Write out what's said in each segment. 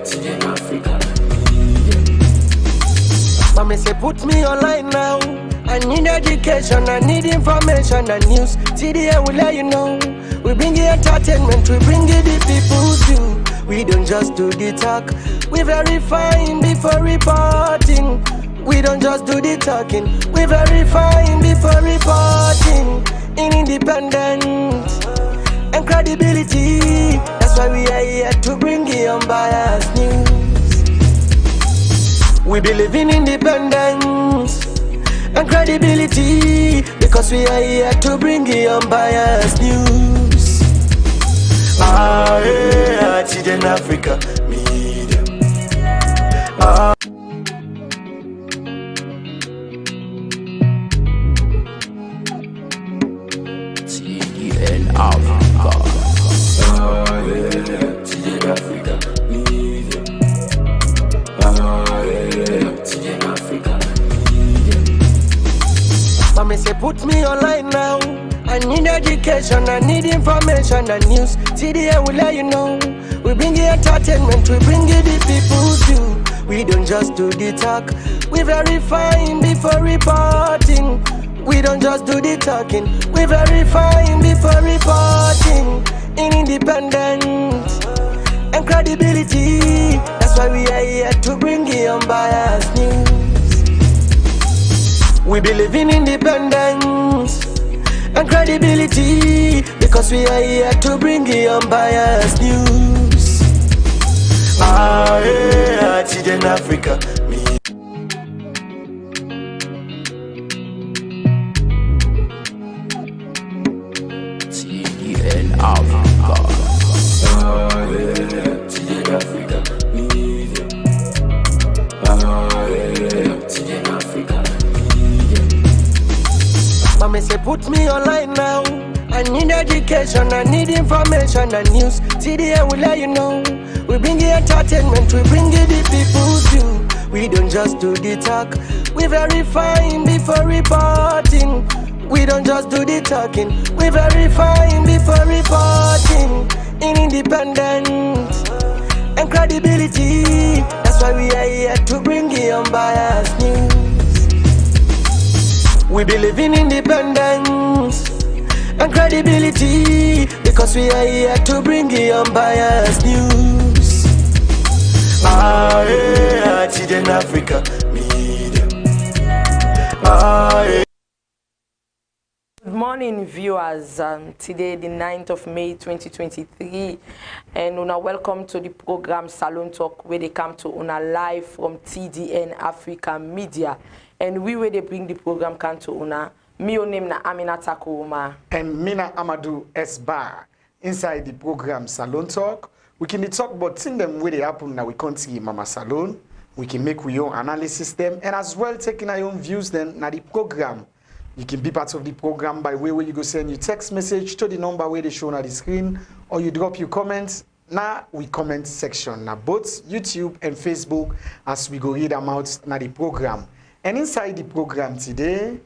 TDN Africa. Mommy say put me online now. I need education, I need information and news. TDN will let you know. We bring you entertainment, we bring you the people's view. We don't just do the talk, we verifying before reporting. We don't just do the talking, we verifying before reporting. In independence and credibility, that's why we are here to bring you unbiased news. We believe in independence and credibility, because we are here to bring you unbiased news. TDN Africa Media. TDN Africa. TDN Africa Media. TDN Africa. Mommy say put me online now. I need education, I need information and news. TDN will let you know. We bring you entertainment, we bring you the people's view. We don't just do the talk, we verifying before reporting. We don't just do the talking, we verifying before reporting. In independence and credibility, that's why we are here to bring you unbiased news. We believe in independence and credibility, because we are here to bring you unbiased news. TDN Africa. TDN Africa. TDN Africa. TDN Africa. Mommy say put me online now. I need education, I need information and news. TDN will let you know. We bring you entertainment, we bring you the people's view. We don't just do the talk, we verifying before reporting. We don't just do the talking, we verifying before reporting. In independence and credibility, that's why we are here to bring you unbiased news. We believe in independence and credibility, because we are here to bring you unbiased news. TDN Africa Media. Good morning, viewers. Today, the 9th of May 2023, and una welcome to the program Salon Talk, where they come to una live from TDN Africa Media. And we where they bring the program come to una. Me name na AMINATA and Mina AMADU S-Bar. Inside the program Salon Talk, we can talk about things them where they happen now. We can't see Mama Salon. We can make we own analysis them, and as well taking our own views then na the program. You can be part of the program by way where you go send your text message to the number where they show on the screen, or you drop your comments. Now we comment section now both YouTube and Facebook as we go read them out na the program. And inside the program today,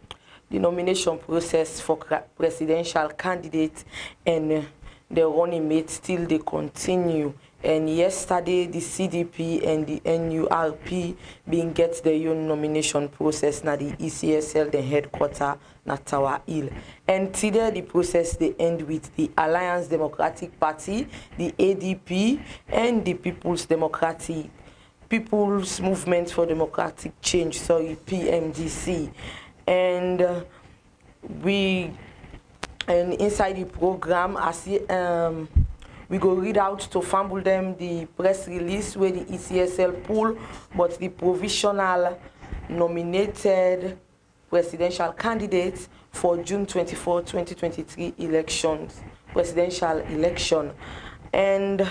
the nomination process for presidential candidates and the running mate still they continue. And yesterday the CDP and the NURP being get the own nomination process na the ECSL the headquarter na Tower Hill. And today the process they end with the Alliance Democratic Party, the ADP, and the People's Movement for Democratic Change, sorry, PMDC. And inside the program, as we go read out to fumble them the press release where the ECSL pull, but the provisional nominated presidential candidates for June 24, 2023 presidential election. And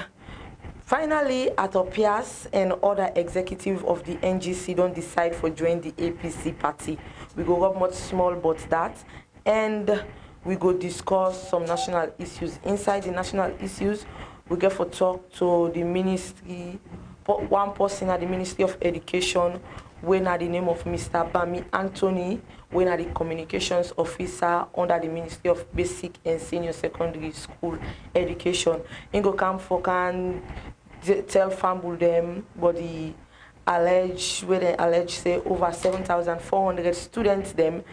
finally, Atopias and other executives of the NGC don't decide for join the APC party. We go up much small but that, and we go discuss some national issues. Inside the national issues, we get for talk to the ministry, one person at the Ministry of Education, when at the name of Mr. Bami Anthony, when at the Communications Officer under the Ministry of Basic and Senior Secondary School Education. He go come for can tell fumble them, but the where they allege say over 7,400 students them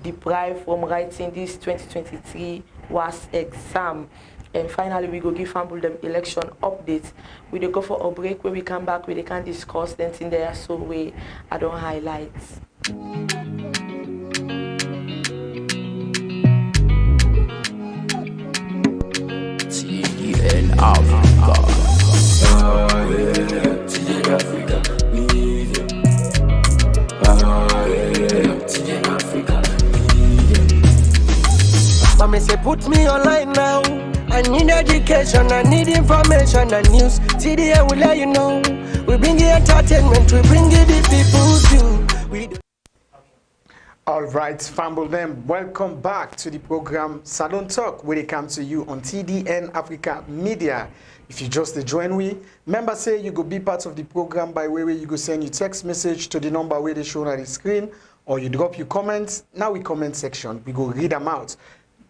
deprived from writing this 2023 WAS exam. And finally, we go give fumble them election updates. We go for a break where we come back, where they can discuss things in there, so I don't highlight. TDN Africa. TDN Africa. TDN Africa. Mama say put me online now. I need education, I need information and news. TDN will let you know. We bring you entertainment, we bring you the people's view. All right, fumble them. Welcome back to the program Salon Talk, where they come to you on TDN Africa Media. If you just join we, remember say you go be part of the program by way you go send your text message to the number where they show on the screen, or you drop your comments. Now we comment section, we go read them out.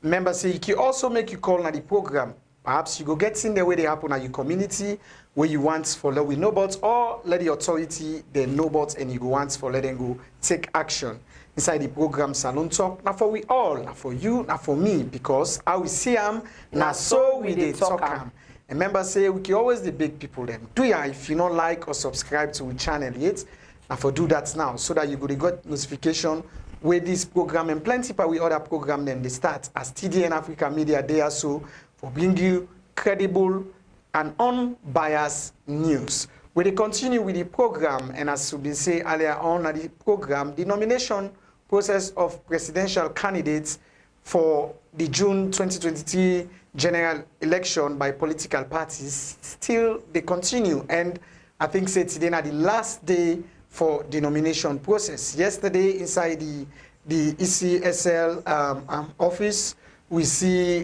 Remember say you can also make you call on the program. Perhaps you go get in the way they happen at your community where you want for let we know about, or let the authority they know about and you go want for let them go take action inside the program Salon Talk. Now for we all, now for you, now for me, because I will see them, now so we they talk them. And remember say we can always the big people them. Do ya if you not like or subscribe to the channel yet, now for do that now so that you go get notification where this program and plenty of other program then they start as TDN Africa Media they are so for bring you credible and unbiased news. We they continue with the program, and as we say earlier on at the program, the nomination process of presidential candidates for the June 2023 general election by political parties still they continue, and I think say today na the last day for the nomination process. Yesterday inside the ECSL office, we see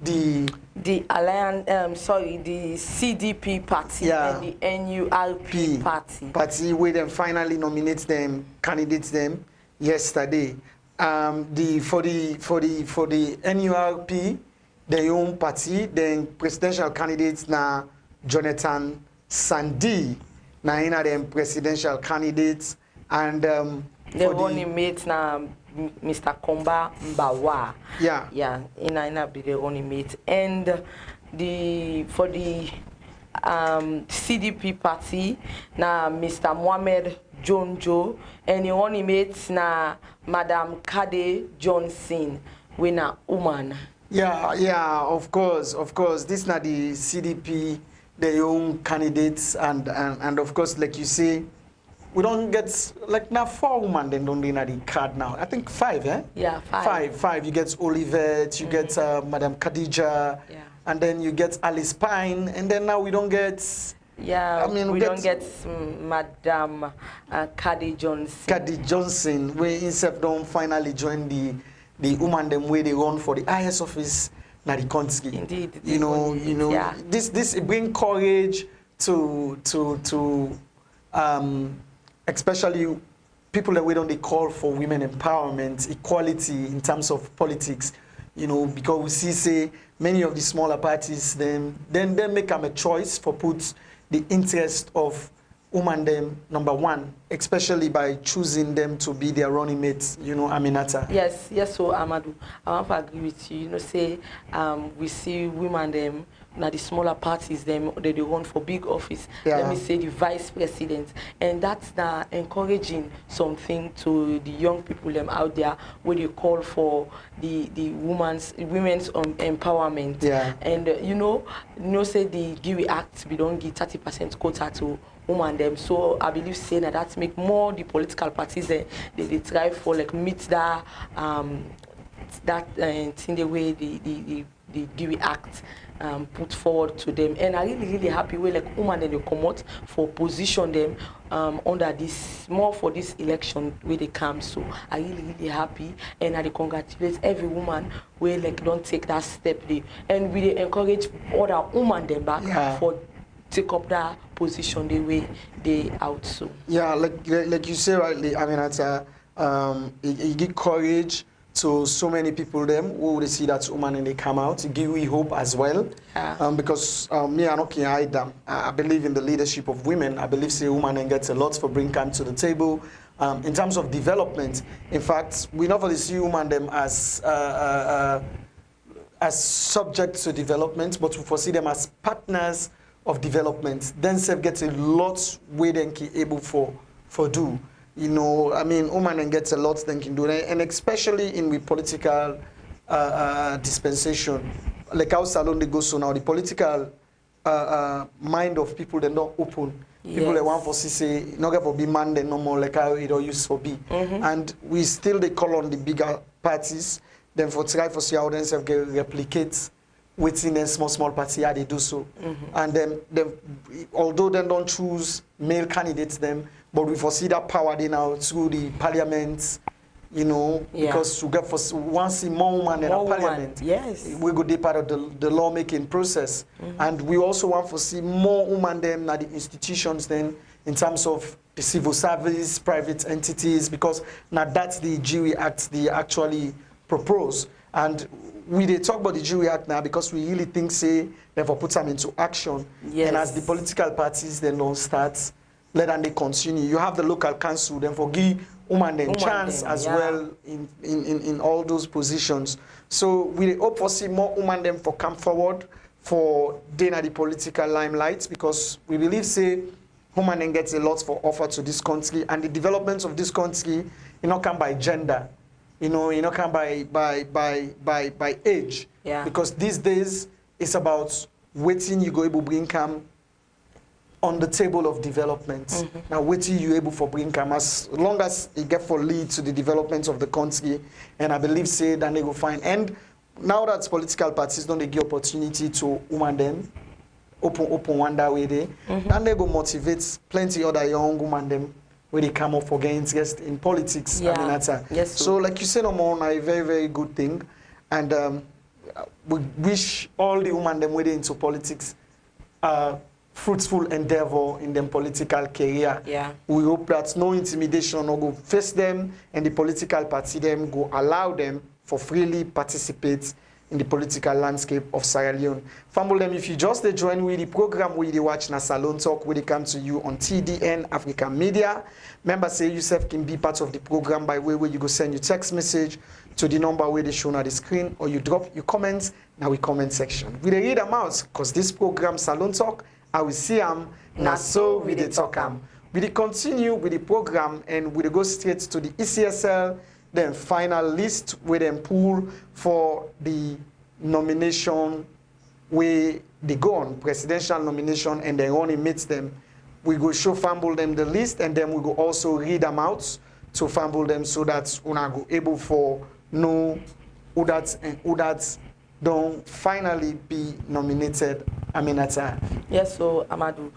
the alliance, the CDP party and the NURP party where them finally nominate them, candidates them yesterday. For the NURP, their own party, then presidential candidates na Jonathan Sandi, na ina them presidential candidates, and the running mate na Mr. Komba Mbawa. Ina be the running mate, and for the CDP party na Mr. Mohamed Jonjo, and the running mate na Madam Kade Johnson, we na woman. Of course. This na the CDP, their own candidates, and of course, like you say, we don't get like now 4 women then don't in the card now. I think 5, eh? Yeah, 5. 5. You get Olivet, you get Madam Khadija, and then you get Alice Pine, and then now we don't get. Yeah, we don't get Madam Kade Johnson. Kade Johnson, we instead don't finally join the woman them where they run for the highest office na the country. Indeed. You know. This bring courage to especially people that we don't they call for women empowerment, equality in terms of politics, because we see say many of the smaller parties then they make them a choice for put the interest of women them number 1, especially by choosing them to be their running mates, AMINATA. Yes, so Amadu, I want to agree with you. Say we see women them now the smaller parties them they run for big office. Let me say the vice president, and that's encouraging something to the young people them out there where they call for the women's empowerment. And say the GIWI Act we don't give 30% quota to women them. So I believe saying that make more the political parties they try for like meet that thing the way the GIWI Act put forward to them, and I really happy way like women they come out for position them under this more for this election where they come. So I really happy, and I congratulate every woman where like don't take that step there, and we encourage other women them back for take up that position the way they out. So like you say rightly, I mean it give courage to so many people them who will see that woman and they come out. Give we hope as well. Because me I not hide them. I believe in the leadership of women. I believe say woman and gets a lot for bring come to the table. In terms of development, in fact, we not only see women them as subject to development, but we foresee them as partners of development. Then self gets a lot way they can able for do. You know, I mean, women gets a lot they can do, and especially in the political dispensation, like how Salone they go so now, the political mind of people they not open. People that want for say not get for be man they no more like how it all used to be, and we still they call on the bigger parties. Then for try for see how themselves get replicate within a small party how they do so, and then although they don't choose male candidates them. But we foresee that power they now through the parliament, you know, because we get for once see more women in our parliament. Yes, we go deep part of the lawmaking process, and we also want to see more women them at the institutions then in terms of the civil service, private entities, because now that's the Jury Act they actually propose, and we they talk about the Jury Act now because we really think say therefore put them into action, and as the political parties then don't start. Let them they continue. You have the local council, then for give women then chance as well in all those positions. So we hope for see more women them for come forward for then at the political limelight, because we believe say women then gets a lot for offer to this country, and the development of this country you know come by gender, you know come by age. Because these days it's about waiting you go able bring come on the table of development. Now, what are you able for bring come as long as it get for lead to the development of the country, and I believe say that they go find. And now that political parties don't they give opportunity to women them open one that way they, and they go motivate plenty other young women them where they come up for getting interest in politics. AMINATA. Yes. So like you said, a very good thing, and we wish all the women them where they into politics. Fruitful endeavor in their political career. We hope that no intimidation will go face them, and the political party them go allow them for freely participate in the political landscape of Sierra Leone. Family them, if you just join with the program where they watch na Salone Talk, where they come to you on TDN African Media. Remember, say yourself can be part of the program by way where you go send your text message to the number where they shown on the screen, or you drop your comments in our comment section. We read them out because this program Salone Talk. I will see them, now so we dey talk them. We dey continue with the program, and we dey go straight to the ECSL, then final list with them pool for the nomination where they go on, presidential nomination, and then only meets them. We go show Famble them the list, and then we go also read them out to Famble them so that we go able for know who that and who that don't finally be nominated. AMINATA. Yes, so AMADU,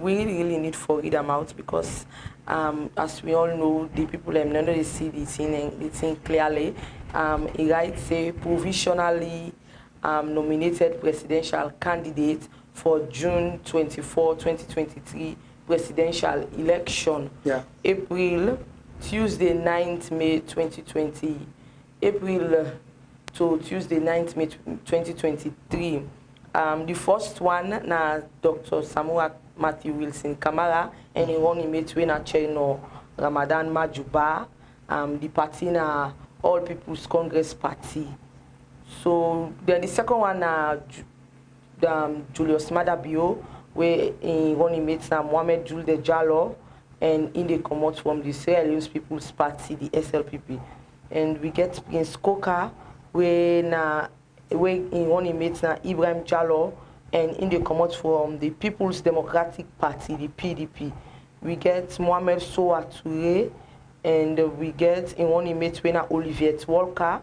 we really need to read them out because, as we all know, the people none of they see the thing clearly. It writes say provisionally nominated presidential candidate for June 24, 2023 presidential election. April, Tuesday 9th May 2020. April to Tuesday 9th May 2023. The first one na Dr. Samuel Matthew Wilson Kamara, and he won him na Cheno Ramadan Majuba. The party na All People's Congress Party. So then the second one na Julius Madabio, where he won him na Mohamed Julde Jallo, and in they come out from the Sierra Leone People's Party, the SLPP. And we get Prince Koka, where in one image na Ibrahim Jallo, and in the come out from the People's Democratic Party, the PDP. We get Mohamed Soa Touré, and we get in one image when Olivier Walker,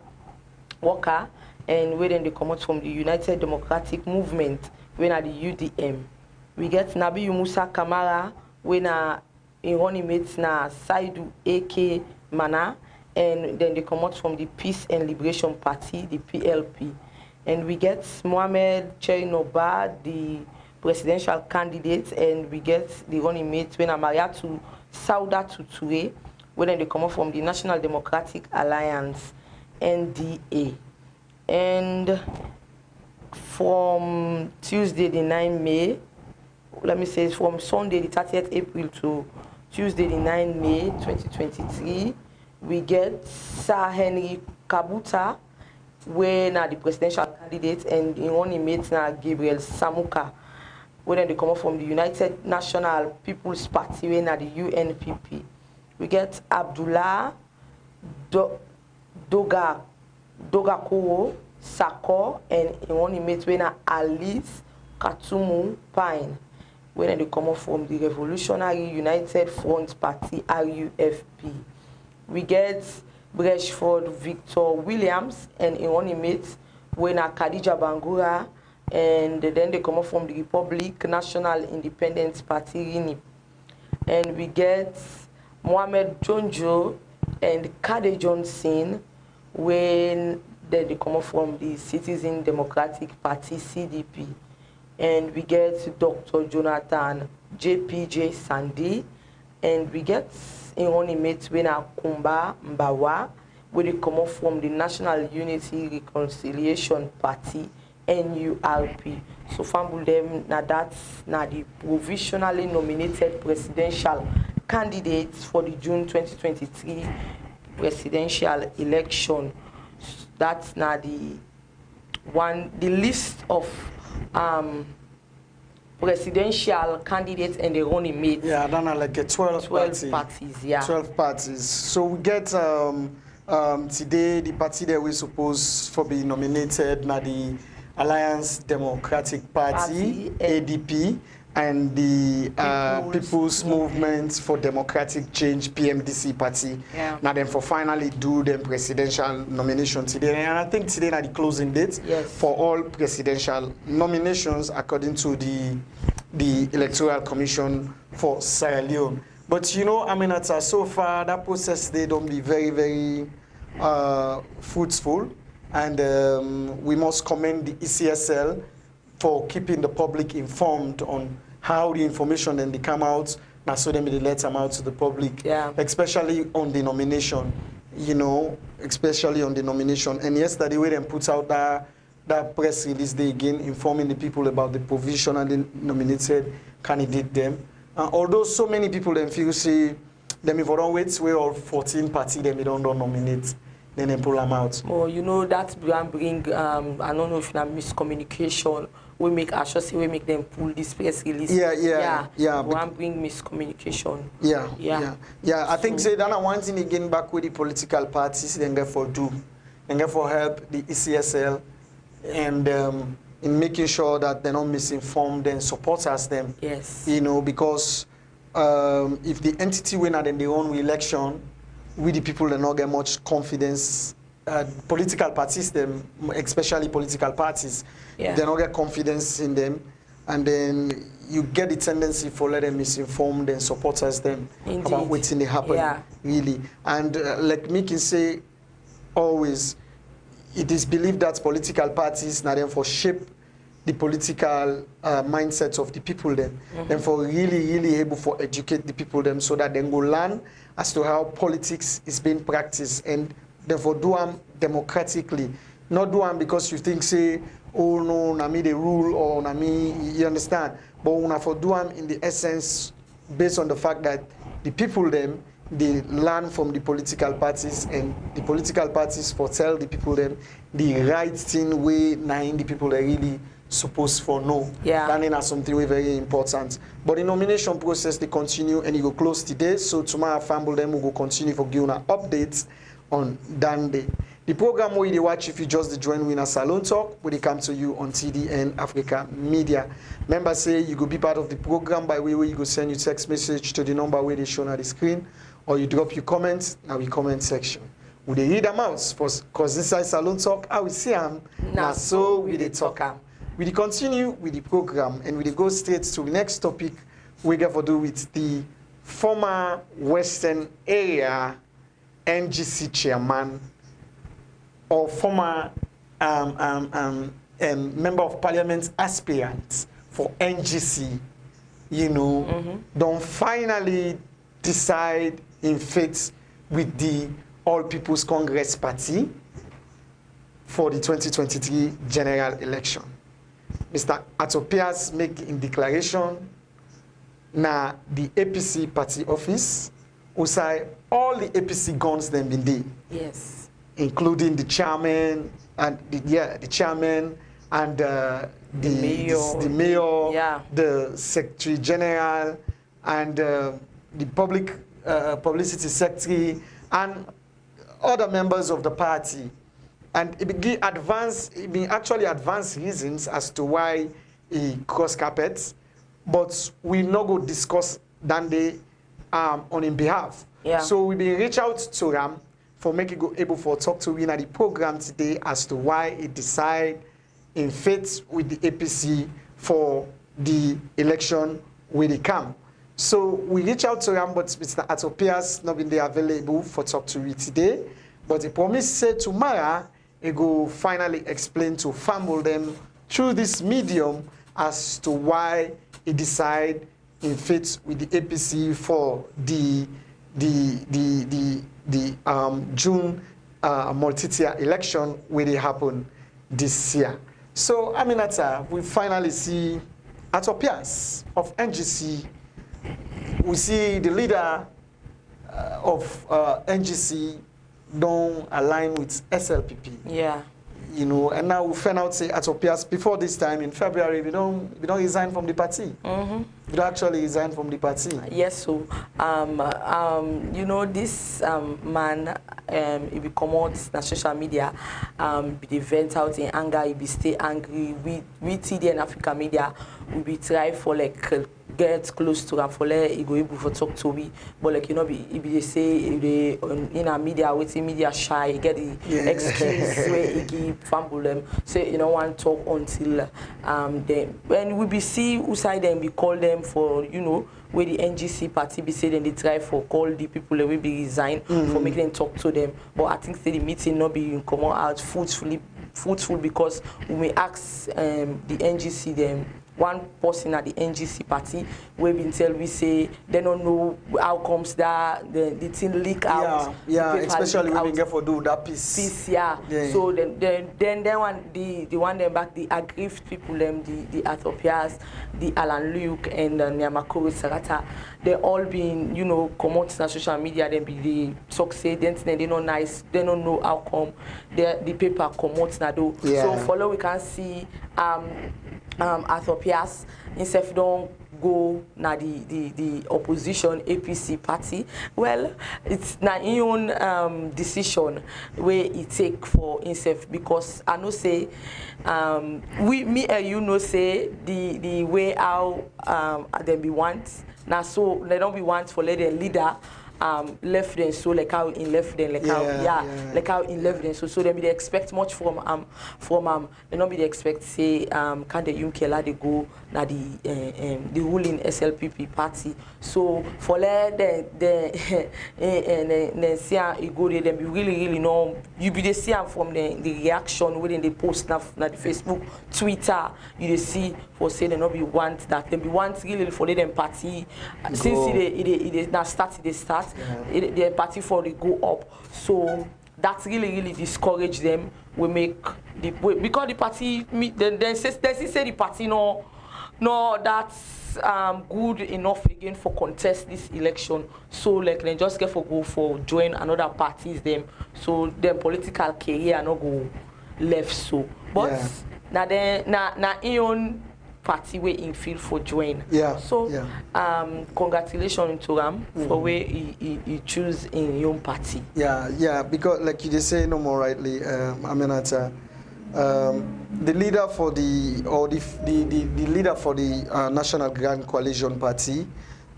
and where then they come out from the United Democratic Movement, when at the UDM. We get Nabi Musa Kamara, when in one image na Saidu AK Mana, and then they come out from the Peace and Liberation Party, the PLP. And we get Mohamed Chernoba, the presidential candidate, and we get the running mate when Mariatu Sauda Touré, where they come up from the National Democratic Alliance, NDA. And from Tuesday the 9th May, let me say from Sunday the 30th April to Tuesday the 9th May 2023, we get Sir Henry Kabuta, where now the presidential candidate, and in one mate now Gabriel Samuka, where they come up from the United National People's Party, where now the UNPP. We get Abdullah Dogakoro Sako, and in one mate where now Alice Katumu Pine, where they come up from the Revolutionary United Front Party, RUFP. We get Breshford Victor Williams, and in one mate when Khadija Bangura, and then they come up from the Republic National Independence Party, RINIP. And we get Mohamed Jonjo and Kade Johnson, when they come up from the Citizen Democratic Party, CDP. And we get Dr. Jonathan JPJ Sandy, and we get in one mate when Kumba Mbawa, where they come up from the National Unity Reconciliation Party, NURP. So fambul them now that's now the provisionally nominated presidential candidates for the June 2023 presidential election. That's now the list of presidential candidates and their own mate. Yeah, I don't know, like a 12 parties, yeah. 12 parties. So we get today the party that we supposed for be nominated now the Alliance Democratic Party, ADP, and the People's Movement for Democratic Change, PMDC party. Yeah. Now then for finally do the presidential nomination today. And I think today are the closing dates for all presidential nominations according to the Electoral Commission for Sierra Leone. But you know, AMINATA, so far that process they don't be very, very fruitful. And we must commend the ECSL for keeping the public informed on how the information then they come out, now so they may let them out to the public, especially on the nomination, you know, especially on the nomination. And yesterday we then put out that press release they again informing the people about the provision and the nominated candidate them. Although so many people then feel say them if we don't wait, we all 14 parties them we don't nominate. Then they pull them out. Oh, you know that bring I don't know if you have miscommunication. We make we make them pull this press release. Yeah. One bring miscommunication. Yeah. I think say that one thing again back with the political parties, then therefore do, and therefore help the ECSL, and in making sure that they're not misinformed and support us them. Yes. You know, because if the entity winner then they own election, we the people do not get much confidence. Political parties, them, especially political parties, they don't get confidence in them, and then you get the tendency for let them misinformed and supporters them about what's in the happen, really. And like me can say, always, it is believed that political parties now then for shape the political mindsets of the people then, and for really able for educate the people them so that they go learn as to how politics is being practiced, and therefore do them democratically, not do them because you think say, oh no, nami the rule or nami, you understand, but una for do them in the essence based on the fact that the people them they learn from the political parties, and the political parties for tell the people them the right thing way nine the people they really supposed for know. That is something very important. But the nomination process they continue and it will close today. So tomorrow family them will go continue for giving updates on that day. The program where you watch if you just join Winner Salone Talk, where they come to you on TDN Africa Media. Remember say you go be part of the program by way where you go send your text message to the number where they show on the screen, or you drop your comments in the comment section. We they read them out because inside Salone Talk, I will see them. Now so we they talk. We continue with the program and we go straight to the next topic we got to do with the former Western Area NGC chairman or former member of parliament aspirant for NGC, you know, don't finally decide in faith with the All People's Congress Party for the 2023 general election. Mr. Atopias make in declaration na the APC party office, usai all the APC guns them been there. Yes. Including the chairman and the chairman and the mayor, yeah, the secretary general, and the public publicity secretary, and other members of the party. And it been actually advanced reasons as to why he cross carpets, but we not go discuss that day on his behalf. Yeah. So we been reach out to Ram for making go able for talk to win at the program today as to why he decide in faith with the APC for the election where they come. So we reach out to Ram, but Mr. Atopias not been there available for talk to you today. But he promised say tomorrow he go finally explain to family them through this medium as to why he decide in faith with the APC for the June multi-tier election where they happen this year. So Aminata, we finally see Atopias of NGC. We see the leader of NGC don't align with SLPP. Yeah. You know, and now we find out say Atopias before this time in February we don't resign from the party. Mm-hmm. We don't actually resign from the party. Yes, so you know, this man, he be come out na social media, be vent out in anger, he be stay angry. We TD and Africa media, we be try for like get close to him for like he go able for talk to me, but like you know, he be say they in a media waiting media shy, he get the excuse where he give fumble them, say you know want talk until then when we be see who side them we call them for you know where the NGC party be say then they try for call the people that will be resign for making them talk to them, but I think say the meeting not be come out fruitful because we may ask the NGC them. One person at the NGC party we been tell we say they don't know how comes that the thing leak out. Yeah, especially when we get for do that piece. Yeah. So then one the one them back the aggrieved people them the Atopias, the Alan Luke and Nyamakoro Sarata, they all been you know come out on social media then be the succeed then they not nice, they don't know how come the paper come out now do. So follow we can see Atopias instead don't go na the opposition APC party. Well, it's na his own decision where he take for himself because I know say me and you know say the way how they be want now so they don't be want for let the leader left them so like how in left them like like how in left them so they be they expect much from they not be they expect say can the Yunkela they go na the ruling SLPP party so for let the see go there them be really know you be they see from the reaction within the post na the Facebook Twitter you they see for say they not be want that they be want really for them party since it now start the party for the go up so that really discourage them. We make the because the party then they say the party no that's good enough again for contest this election so like they just get for go for join another parties them so their political career no go left so but na own party where in feel for join. So congratulations to Ram for where he choose in your party. Because like you just say no more rightly, Aminata, the leader for the leader for the National Grand Coalition Party,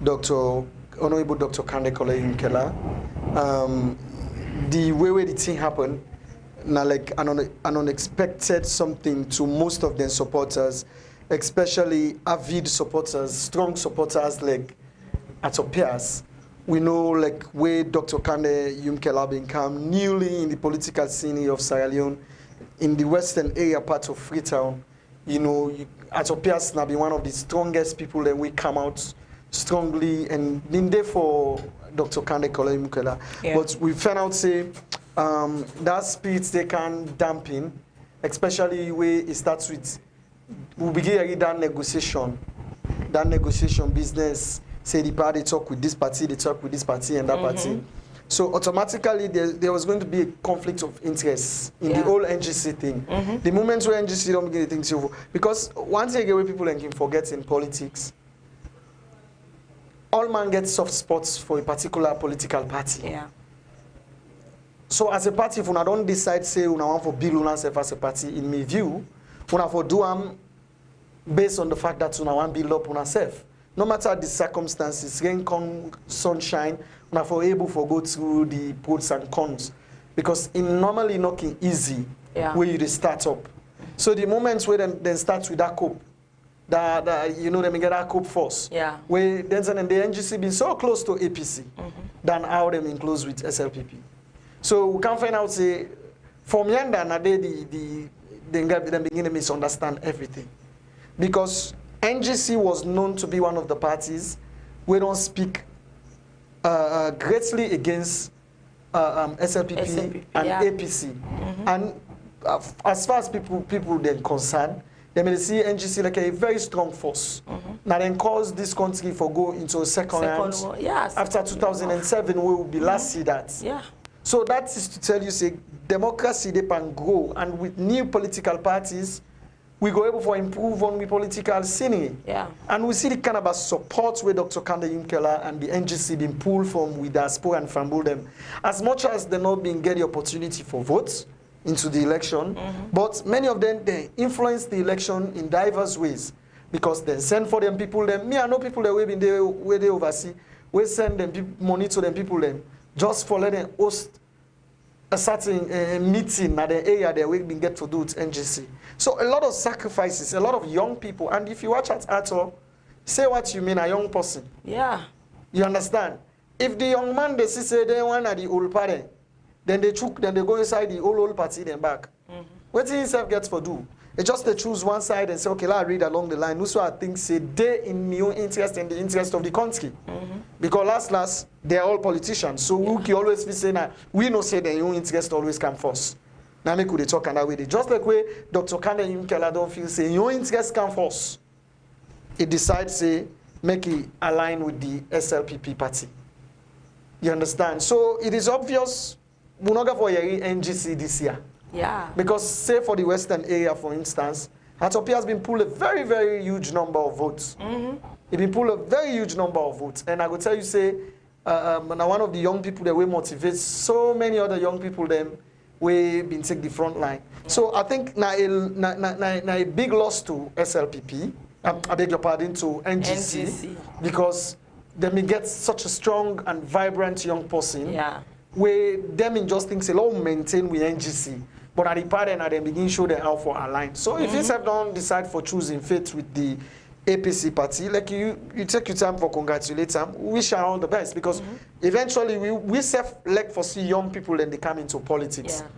Honorable Dr. Kande Yunkela, the way the thing happened, now like an unexpected something to most of their supporters. Especially avid supporters, strong supporters like Atopias. We know like where Dr. Kande Yunkela became newly in the political scene of Sierra Leone, in the western area part of Freetown. You know, Atopias now be one of the strongest people that we come out strongly and been there for Dr. Kande Kola. Yeah. But we found out say that speed they can dampen, especially where it starts with we begin that negotiation business. Say the party talk with this party, they talk with this party and that party. So automatically there was going to be a conflict of interest in the whole NGC thing. The moment where NGC don't begin to think so, because once you get where people can forget in politics, all man get soft spots for a particular political party. Yeah. So as a party, if una don't decide say una want for build una self as a party, in my view, una for do based on the fact that una want build up una self. No matter the circumstances, rain come, sunshine, una for able for go through the pros and cons. Because in normally not easy where you start up. So the moments where then start with that cope, that you know them get that cope first. Yeah. Where then and the NGC been so close to APC than how them in close with SLPP. So we can find out say from yonder na they them begin to misunderstand everything. Because NGC was known to be one of the parties we don't speak greatly against SLPP and APC. And as far as people then concerned, they may see NGC like a very strong force. Now then cause this country for go into a second round. After 2007, we will be last see that. Yeah. So that is to tell you, say, democracy they can grow, and with new political parties, we go able to improve on the political scene. Yeah. And we see the kind of support where Dr. Kande Yumkela and the NGC been pulled from with diaspora and fumble them. As much as they not been get the opportunity for votes into the election, but many of them, they influence the election in diverse ways. Because they send for them people, me I know people that we been there where they oversee, we send them money to them people them, just for letting them host a certain meeting at the area that we've been get to do with NGC. So a lot of sacrifices, a lot of young people, and if you watch at all, say what you mean, a young person. Yeah. You understand? If the young man they see say they want at the old party, then they go inside the old party then back. What do himself gets for do? They just they choose one side and say, okay, let's read along the line. Who's what I think say they in my own interest and the interest of the country. Because last, they're all politicians. So we can always be saying that we know say their own interest always come first. Now me could they talk and that way. Just like way Dr. Kande Yumkela don't feel say your interest come first. It decides say make it align with the SLPP party. You understand? So it is obvious we're not going for NGC this year. Yeah. Because say for the western area, for instance, Atopia has been pulled a very, very huge number of votes. It been pulled a very huge number of votes. And I will tell you, say, now one of the young people that we motivate so many other young people them we been take the front line. So I think now a big loss to SLPP, I beg your pardon, to NGC. Because they may get such a strong and vibrant young person. Yeah. Where them in just think say, oh, maintain with NGC. But at the party and then begin show them how for align. So if you don't decide for choosing faith with the APC party, like you take your time for congratulate them, wish her all the best. Because eventually we self-elect for see young people then they come into politics. Yeah.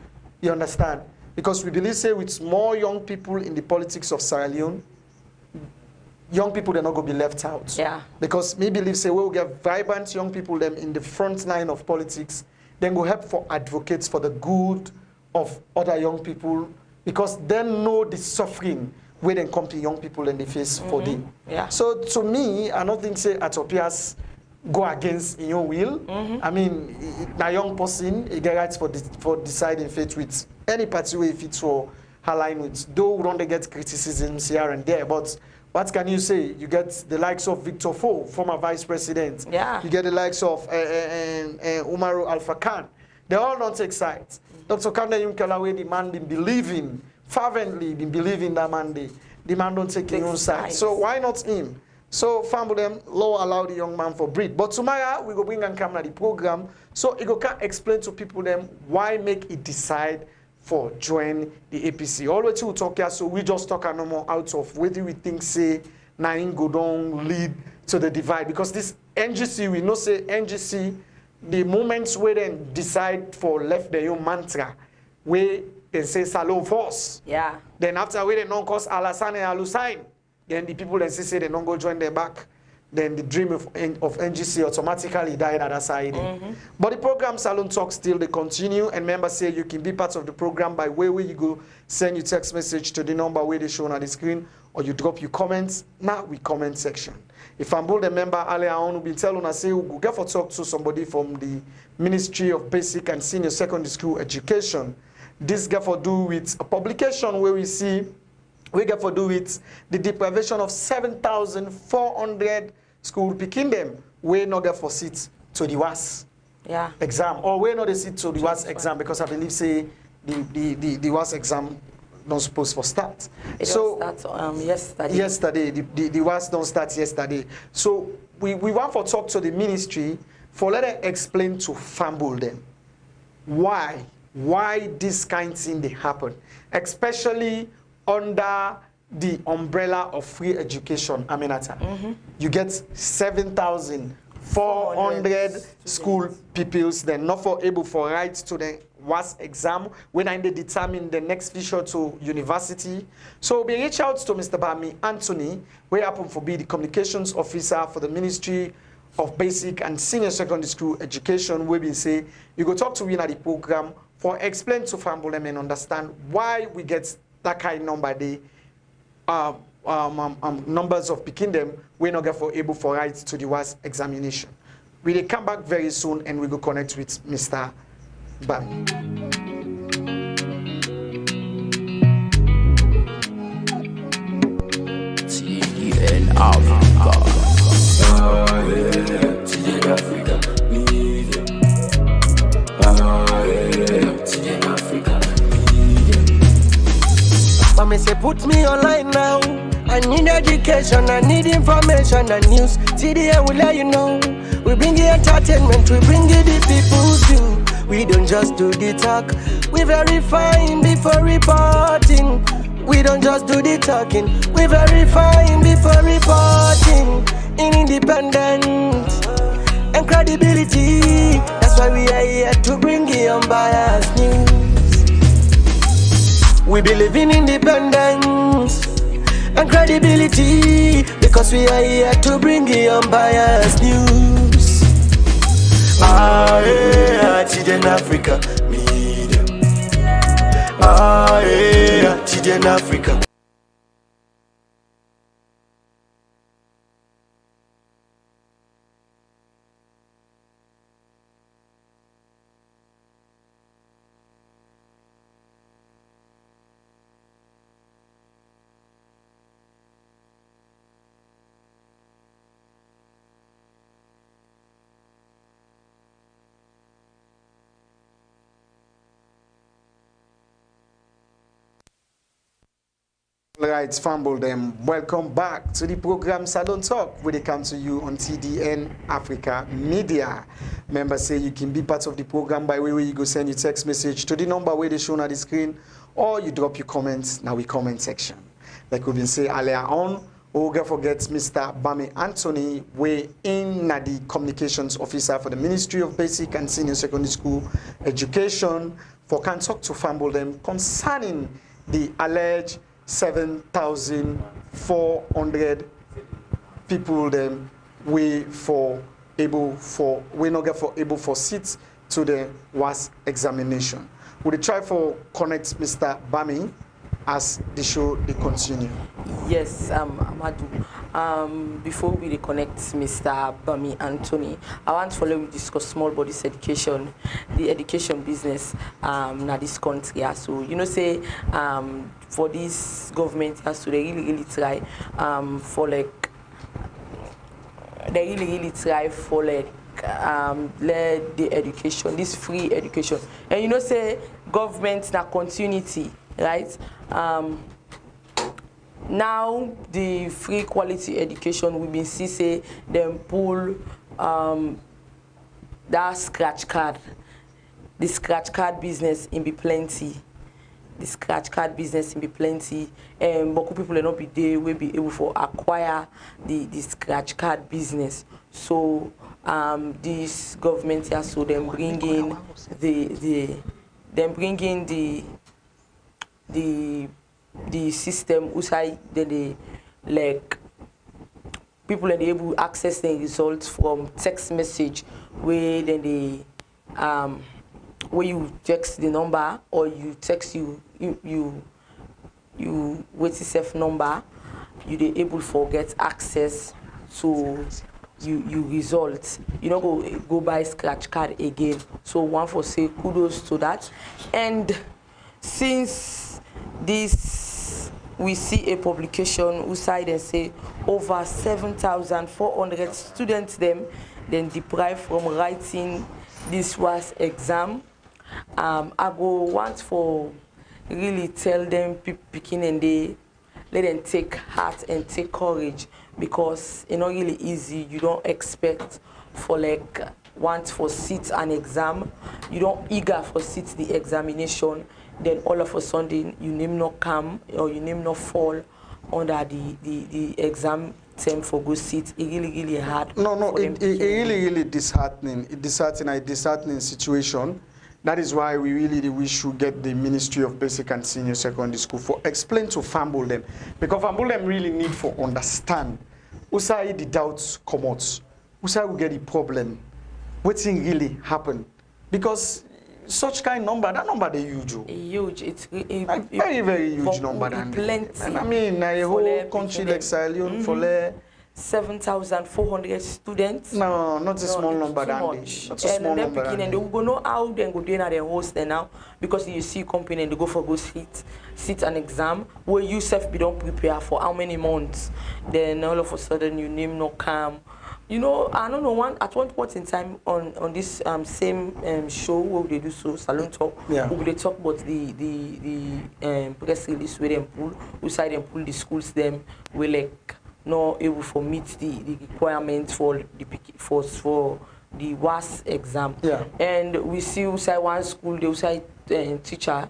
You understand? Because we believe say with more young people in the politics of Sierra Leone, young people they're not going to be left out. Yeah. Because we believe say we'll get vibrant young people them in the front line of politics, then go help for advocates for the good of other young people, because they know the suffering where they come to young people and they face for them. Yeah. So to me, I don't think say Atopias go against your will. I mean, a young person, he get rights for deciding faith with any party way if it's for align with. Though we don't get criticisms here and there, but what can you say? You get the likes of Victor Fo, former vice president. Yeah. You get the likes of Umaru Alpha Khan. They all don't take sides. Dr. Kande Yumkela, the man been believing, fervently been believing that man, the man don't take his own side. So why not him? So family them, law allow the young man for breed. But tomorrow we go bring and come at the program. So it go can explain to people them why make it decide for join the APC. Always we talk here, so we just talk no more out of whether we think say nine go down lead to the divide. Because this NGC, we know say NGC, the moments where they decide for left their own mantra, where they say SALONE force. Yeah. Then after where they don't cause Alassane and Alusain, then the people that say they don't go join their back. then the dream of NGC automatically died at that side. But the program Salone Talk still they continue, and members say you can be part of the program by where you go send your text message to the number where they shown on the screen, or you drop your comments now we comment section. If I'm bold a member earlier on, we've been telling us say we'll get for talk to somebody from the Ministry of Basic and Senior Secondary School Education. This get for do with a publication where we see we get for do with the deprivation of 7,400 school picking them. We not get for seats to the WAS exam, or we not the seat to the WAS exam, because I believe say the WAS exam not supposed for start. It so start yesterday. Yesterday, the WAS don't start yesterday. So we want to talk to the ministry for let them explain to fumble them why this kind of thing they happen, especially under the umbrella of free education, AMINATA. You get 7,400 school pupils, they're not able for right to the WAS exam when they determine the next future to university. So we reach out to Mr. Bami Anthony, we happen to be the communications officer for the Ministry of Basic and Senior Secondary School Education. We will say you go talk to win at the program for explain to family and understand why we get that kind of number they numbers of picking them we not get for able for right to the WAS examination. We will come back very soon and we go connect with Mr. Bami. TDN Africa. TDN Africa. TDN Africa. Mama say put me online now. I need education, I need information and news. TDN will let you know. We bring you entertainment, we bring you the people's view. We don't just do the talk, we verifying before reporting. We don't just do the talking, we verifying before reporting. In independence and credibility, that's why we are here to bring you unbiased news. We believe in independence and credibility, because we are here to bring you unbiased news. TDN Africa Media. TDN Africa. Right, fumble them. Welcome back to the program Salone Talk, where they come to you on TDN Africa Media. Members say you can be part of the program by way where you go send your text message to the number where they shown on the screen, or you drop your comments now we comment section. Like we've been saying earlier on, don't forget Mr. Bami Anthony, we in the communications officer for the Ministry of Basic and Senior Secondary School Education, for can talk to fumble them concerning the alleged 7,400 people them we not get for able for seats to the WAS examination. We'll try for connect Mr. Bami as the show they continue. Yes, AMADU. Before we reconnect Mr. Bami Anthony, I want to follow we discuss small bodies education, the education business na this country. So you know say for this government has to they really try for like they really try for like let the education, this free education, and you know say government na continuity, right? Now the free quality education we been see say them pull that scratch card, the scratch card business in be plenty. The scratch card business in be plenty, and but people will not be there will be able to acquire the scratch card business. So this government here, so them bringing the system outside the like people and they able access the results from text message where then they where you text the number or you text you wait yourself number, you they able for get access to you results. You know go buy scratch card again. So one for say kudos to that. And since this we see a publication who side and say over 7,400 students then deprived from writing this was exam. I go want for really tell them picking and they let them take heart and take courage, because it's not really easy. You don't expect for like want for sit an exam, you don't eager for sit the examination, then all of a sudden you name not come or you name not fall under the exam term for go sit. It really hard. No, it really disheartening. It's disheartening situation. That is why we really we should get the Ministry of Basic and Senior Secondary School for explain to fumble them, because fumble them really need for understand. Usai the doubts come out. Usai will get the problem. What's really happen? Because such kind number, that number they huge. Huge. It's like very huge number. Plenty. I mean, a whole country like SALONE for 7,400 students. No, not a small number. Not a small number. And they will go know how they go do their host now, because you see company and they go for go sit an exam where you self be don't prepare for how many months. Then all of a sudden you name no come. You know, I don't know, at one point in time on this same show where they do so Salone Talk, yeah, where they talk about the press release where them pull, who side them pull the schools them were like not able to meet the requirements for the WAS exam. Yeah. And we see inside one school, they say teacher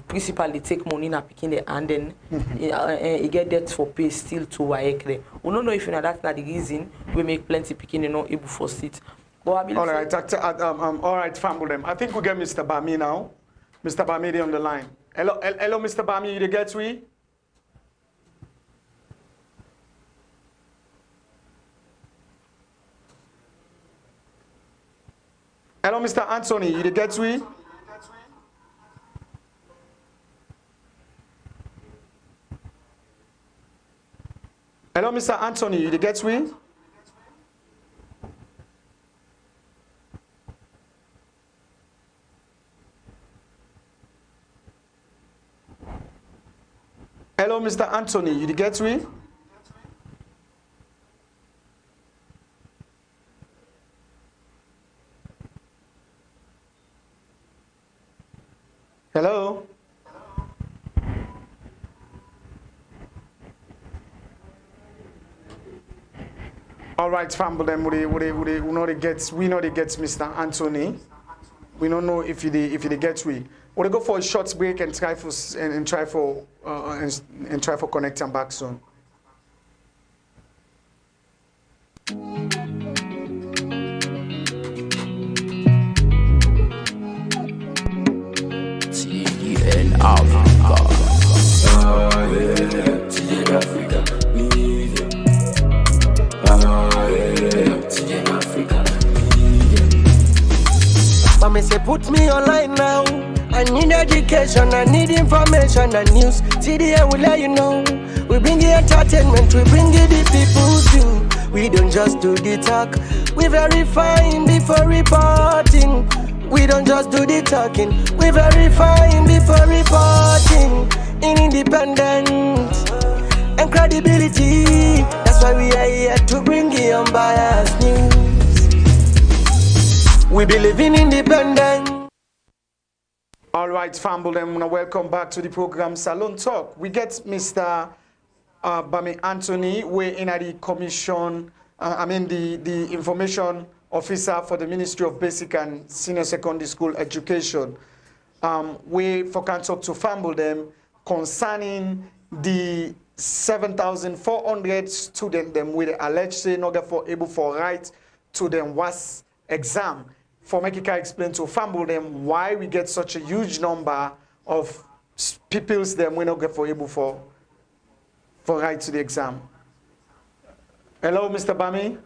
principal they take money na picking the and then he get debt for pay still to WAEC. We don't know if you know that's not the reason we make plenty picking and not able for sit. But all right, all right, fumble them. I think we get Mr. Bami now. Mr. Bami on the line. Hello, Mr. Bami, you get we? Hello, Mr. Anthony, you get we? Hello, Mr. Anthony, you get we? Hello, Mr. Anthony, you get we? Hello? All right, family, we know they get Mr. Anthony. We don't know if he gets we. We'll go for a short break and try for connecting back soon. Mama say put me online now. I need education, I need information and news. TDA will let you know. We bring you entertainment, we bring you the people too. We don't just do the talk, we verifying before reporting. We don't just do the talking, we verifying before reporting. In independence and credibility, that's why we are here to bring you unbiased news. We believe in independence. All right, family, and welcome back to the program Salone Talk. We get Mr. Bami Anthony, we're in at the commission, the information officer for the Ministry of Basic and Senior Secondary School Education. We can talk to family them concerning the 7,400 students them with alleged say not able for right to them WAS exam. For Mekika explain to family them why we get such a huge number of pupils them we not get for able for right to the exam. Hello, Mr. Bami.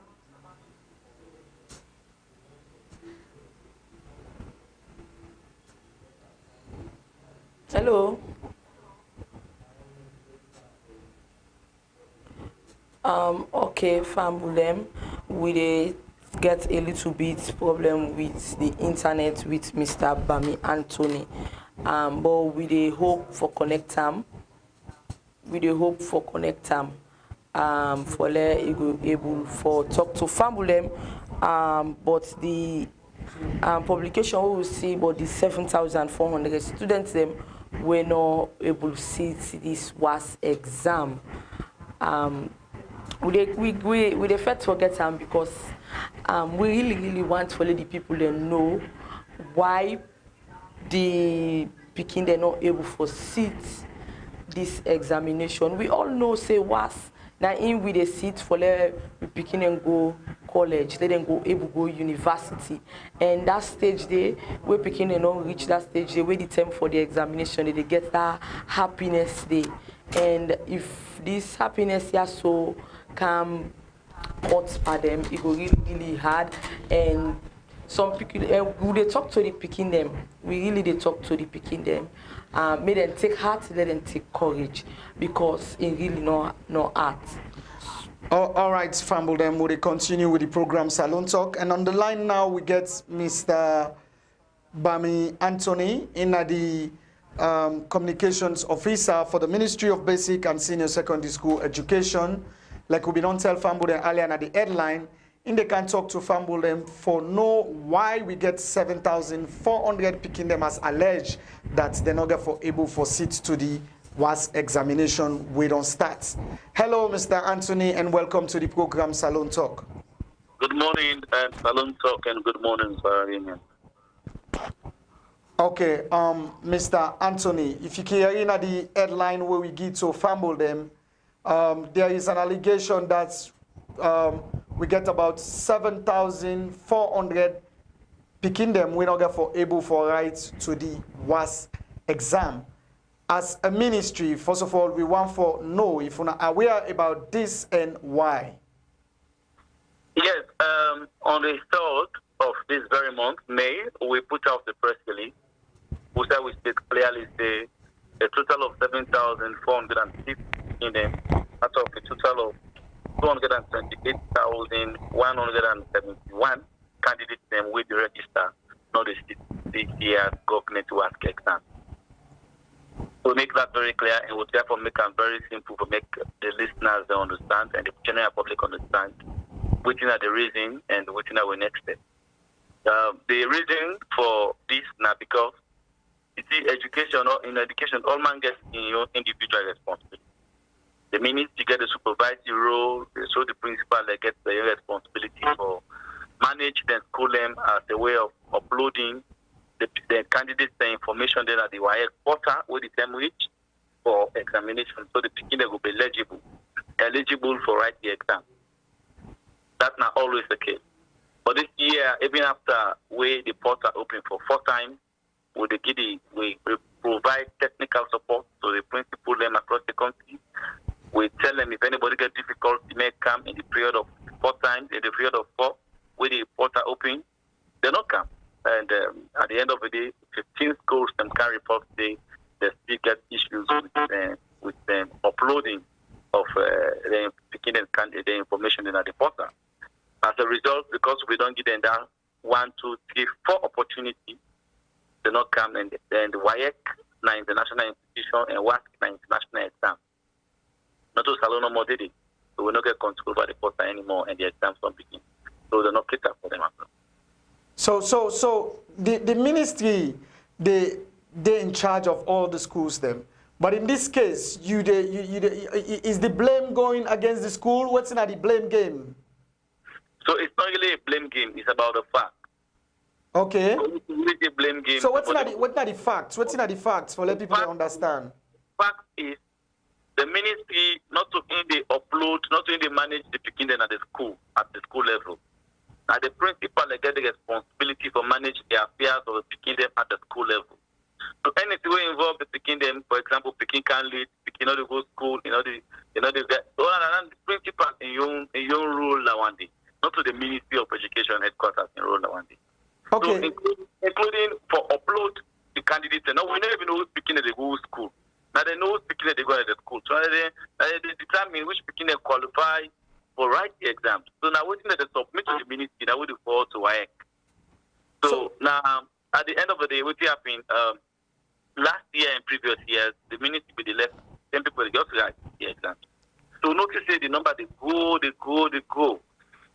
Hello. Okay, Fambulem, we dey get a little bit problem with the internet with Mr. Bami Anthony. But we dey hope for connect am. We dey hope for connect am. For let he go able for talk to Fambulem. But the publication we will see about the 7,400 students them were not able to see this was exam. We dey first forget them because we really want to let the people they know why the picking they're not able to sit this examination. We all know say was now in with a seat for let picking and go college, let them go able go university, and that stage they we picking and not reach that stage they wait the time for the examination they get that happiness day, and if this happiness here so come cut for them, it go really hard. And some people we they talk to the picking them, we really they talk to the picking them, make them take heart, let them take courage, because it really no art. All right, Famble, then we'll continue with the program Salon Talk. And on the line now, we get Mr. Bami Anthony, in the communications officer for the Ministry of Basic and Senior Secondary School Education. Like we don't tell Famble them earlier at the headline, in they can talk to Famble them for know why we get 7,400 picking them as alleged that they're not able for seats to the WAS examination. We don't start. Hello, Mr. Anthony, and welcome to the program Salon Talk. Good morning, Salon Talk, and good morning, Sir Union. Okay, Mr. Anthony, if you can hear in the headline where we get to fumble them, there is an allegation that we get about 7,400 picking them. We not get for able for right to the WAS exam. As a ministry, first of all, we want to know if you're aware about this and why. Yes, on the 3rd of this very month, May, we put out the press release, which I will state clearly say a total of 7,450 in them, out of a total of 228,171 candidates them with the register, not the year government to ask exam. To make that very clear, and we'll therefore make it very simple to make the listeners understand and the general public understand which are the reason and which are our next step. The reason for this now because you see education or in education all man gets in your individual responsibility. The minute you get the supervisory role, so the principal gets the responsibility for manage the school them as a way of uploading the candidates the information there at the WIEC portal with the term reach for examination, so the beginner will be eligible for write the exam. That's not always the case. But this year, even after the portal open for 4 times, we provide technical support to the principal them across the country. We tell them if anybody gets difficulty, may come in the period of 4 times, in the period of 4, with the portal open, they not come. And at the end of the day, 15 schools can report they still get issues with them uploading of the information in the portal. As a result, because we don't give them that 1, 2, 3, 4 opportunity, they not come, and then the WIEC, now international institution, and WASC, now international exam. Not to SALONE no more did it. So we not get control over the portal anymore, and the exams don't begin. So they're not cater for them as well. So the ministry, they're in charge of all the schools them. But in this case, is the blame going against the school? What's in the blame game? So it's not really a blame game. It's about the fact. Okay. So it's really a blame game. So what are the facts? What's in the facts for let people understand? Fact is, the ministry not to upload, not to manage the beginning at the school level. And the principal get the responsibility for manage the affairs of the picking them at the school level. So anything will involve the picking them, for example, picking can lead, picking not to go school, the principal in your enroll one day, not to the Ministry of Education headquarters enroll one day. Okay. So including for upload the candidates. Now we don't even know who's picking at the go school. Now they know who's picking at the go at the school. So they determine which picking they qualify for write the exams. So now waiting that they submit to the ministry, now we do fall to WAEC. So now at the end of the day, what happened last year and previous years, the ministry with the left 10 people they just write the exams. So notice the number they go.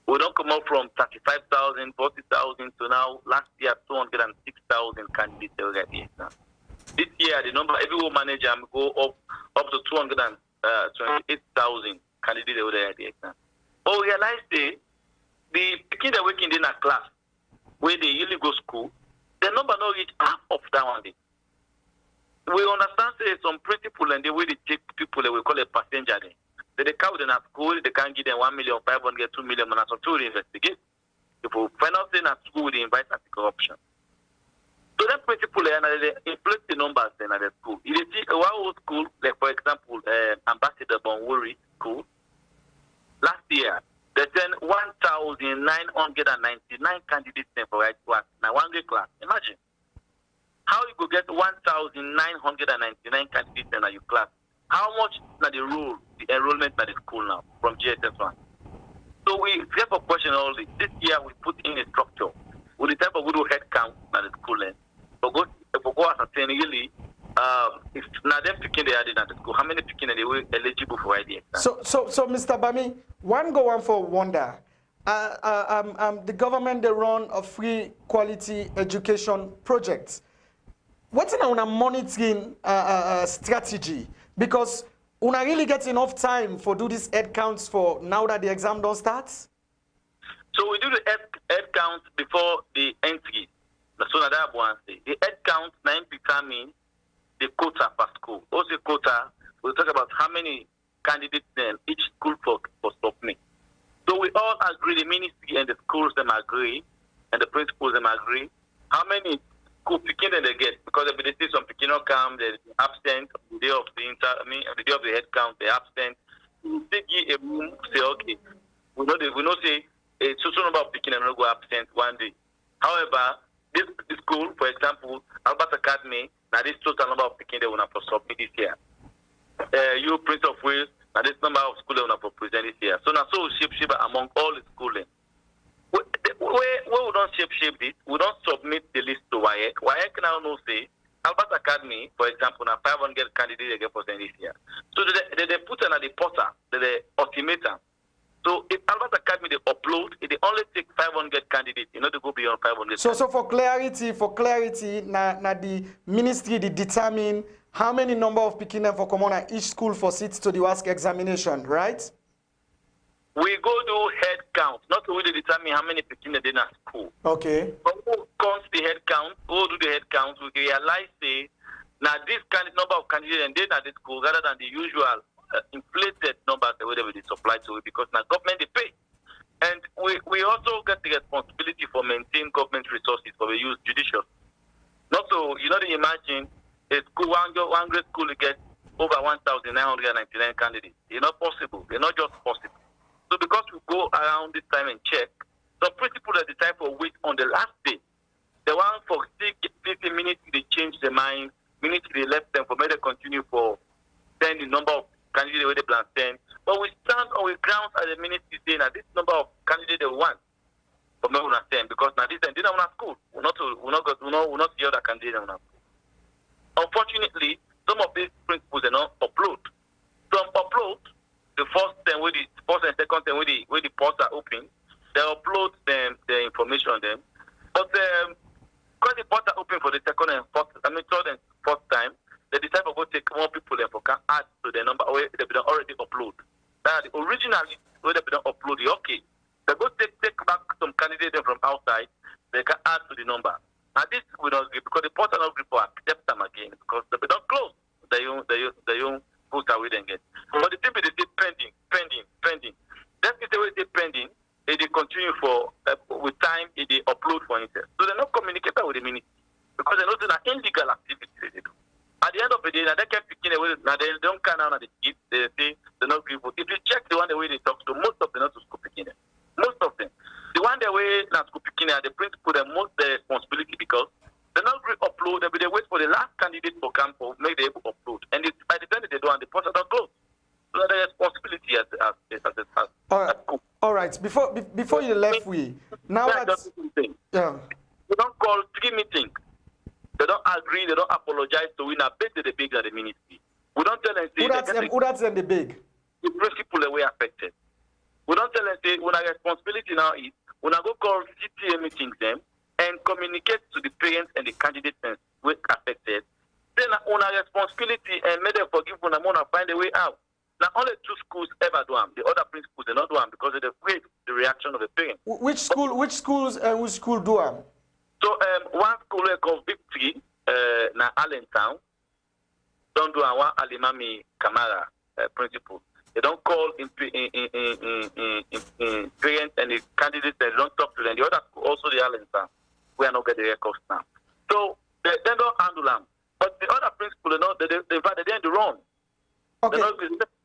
We don't come up from 35,000, 40,000 to now last year 206,000 candidates they will get the exam. This year the number every manager go up to 228,000 candidates they will get the exam. But we realize the kids that working in a class where they usually go school, the number not reach half of that one day. We understand say some principle and the way they take people that we call a passenger day. They count them at school, they can't give them 1,500,000, 2 million, and so to investigate. If we find out saying at school, they invite anti-corruption. So that principle, they inflate the numbers then at the school. If you see one old school, like for example, Ambassador Bonwuri School, last year, they sent 1,999 candidates for right class. Now, one grade class. Imagine. How you could get 1,999 candidates in your class? How much na the rule, the enrollment at the school now from GSS1? So we therefore question all this. This year we put in a structure with the type of good head count at the school end. But go ascertain really if now them picking they added at the school, how many picking they were eligible for ID exam? So Mr. Bami, one for wonder. The government they run a free quality education project. What's in our monitoring strategy? Because una really get enough time for do these head counts for now that the exam don't start? So we do the head count before the entry. So that one say the head count now determine the quota per school. Also quota, we'll talk about how many candidates then each school for submit. So we all agree, the ministry and the schools them agree, and the principals them agree, how many school picking they get, because if they see some picking not come, they're absent on the day of the the day of the head count, they're absent. They give a room, say okay, we know say a total number of picking and not go absent one day. However, this school, for example, Albert Academy, now this total number of picking they will not submit this year. You Prince of Wales, now this number of school they will not present this year. So now so shape among all the schooling. We don't shape this, we don't submit the list to WAEC. WAEC now knows say Albert Academy, for example, now 500 candidates they get present this year. So they put on the portal, the ultimatum. So if Albert Academy they upload, they only take 500 candidates, you know, to go beyond 500. So for clarity, na the ministry they determine how many number of picking them for common at each school for seats to the WASC examination, right? We go do head count, not only determine how many picking they in a school. Okay. But who counts the head count, who do the head count, we realize say now this number of candidates and then at the school rather than the usual inflated numbers the way they will supply to it, because now government they pay. And we also get the responsibility for maintaining government resources for we use judicious. Not so you know they imagine a school one grade school to get over 1,999 candidates. It's not possible. It's not just possible. So because we go around this time and check, some principal at the time for wait on the last day, the one for 50 minutes they change their mind, minutes they left them for maybe they continue for 10 the number of candidates where they plan 10. But we stand on the grounds at the ministry saying that this number of candidates they want for me will 10 because now this time they don't want school. We're not the other candidates in school. Unfortunately, some of these principles they not upload. Some upload. The first and second time where the ports are open, they upload them the information on them. But because the ports are open for the second and third and fourth time, they decide to go take more people and can add to the number where they've been already upload. That originally where they've been uploaded, okay. They go take back some candidates from outside, they can add to the number. Now this will not agree because the ports are not agree for accept them again because they've been close. They don't post away then get. But the people they say pending. That's the way they pending. They continue for with time. They upload for instance. So they're not communicating with the ministry because they know they're illegal activities they do. At the end of the day, now they kept picking away. Now they don't count out the kids. They say they're not people. If you check the way they talk to, most of them not to school picking them. na school picking the principal the most responsibility because they not agree upload, they wait for the last candidate for camp for make they able upload. And by the time they do, and the portal don't close. So that's the responsibility as all right. Before you left, now that's yeah. They don't call 3 meetings. They don't agree. They don't apologize. So we now beg the big at the ministry. We don't tell them. Who that's them the big? The principal that we affected. We don't tell them say when our responsibility now is when I go call CTA meetings them and communicate to the parents and the candidates we affected. Then on our responsibility and make them forgive when I want to find a way out. Now only 2 schools ever do them. The other principals they not do them because they're afraid the reaction of the parents. Which school do them? So one school called Victory, na Allentown, don't do one Alimami Kamara principal. They don't call in parents and the candidates. They don't talk to them. The other school, also the Allentown, we are not getting the records now. So they don't handle them. But the other principal, they're in the wrong. Okay.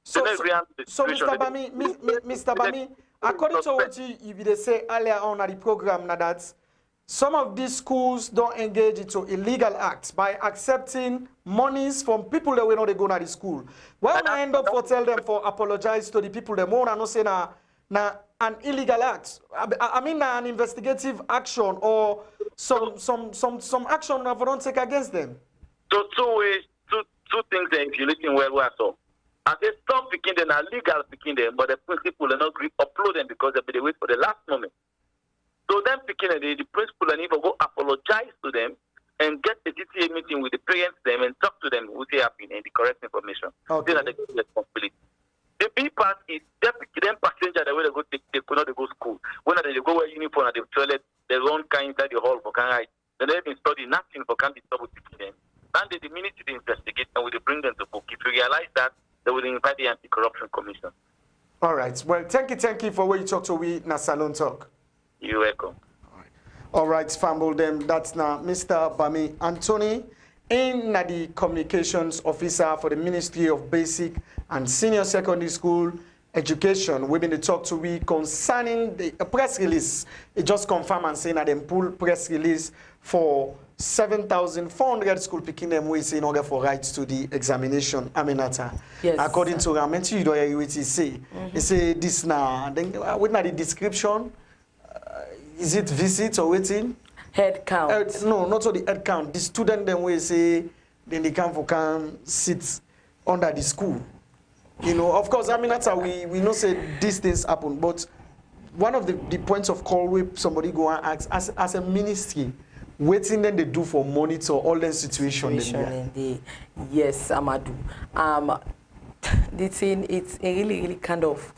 So Mr. Bami, according to what you say earlier on at the program, now that some of these schools don't engage into illegal acts by accepting monies from people that we know they go to the school. Why we end up for tell them for apologize to the people that more and not say na an illegal act? I mean an investigative action or some action that we don't take against them. So two things that if you listen well I saw. I say stop picking them, are legal picking them, but the principal are not upload them because they wait for the last moment. So them picking them, the principal and even go apologize to them and get a TTA meeting with the parents them and talk to them what they happen and the correct information. Okay. Then they get responsibility. The B part is them passenger that when they go they could not go school. When they go wear uniform at the toilet, they run kind inside the hall for can right. Then they've been studying nothing for can't be trouble picking them. And the minute they investigate and we bring them to book. If you realize that, they will invite the Anti-Corruption Commission. All right. Well, thank you for what you talk to we na Salone Talk. You're welcome. All right, famble them. That's now Mr. Bami Anthony, in the communications officer for the Ministry of Basic and Senior Secondary School Education. We've been to talk to we concerning the press release. It just confirmed and saying that them pull press release for 7,400 school picking them ways in order for rights to the examination. AMINATA. Yes. According to Ramenti, you don't hear what he say. He say this now. Then with the description. Is it visit or waiting? Head count. No, not only head count. The student then will say, then they can sit under the school. You know, of course, AMINATA, we know say these things happen, but one of the points of call where somebody go and ask, as a ministry, waiting then they do for monitor all the situation. Yes, Amadu. The thing, it's really kind of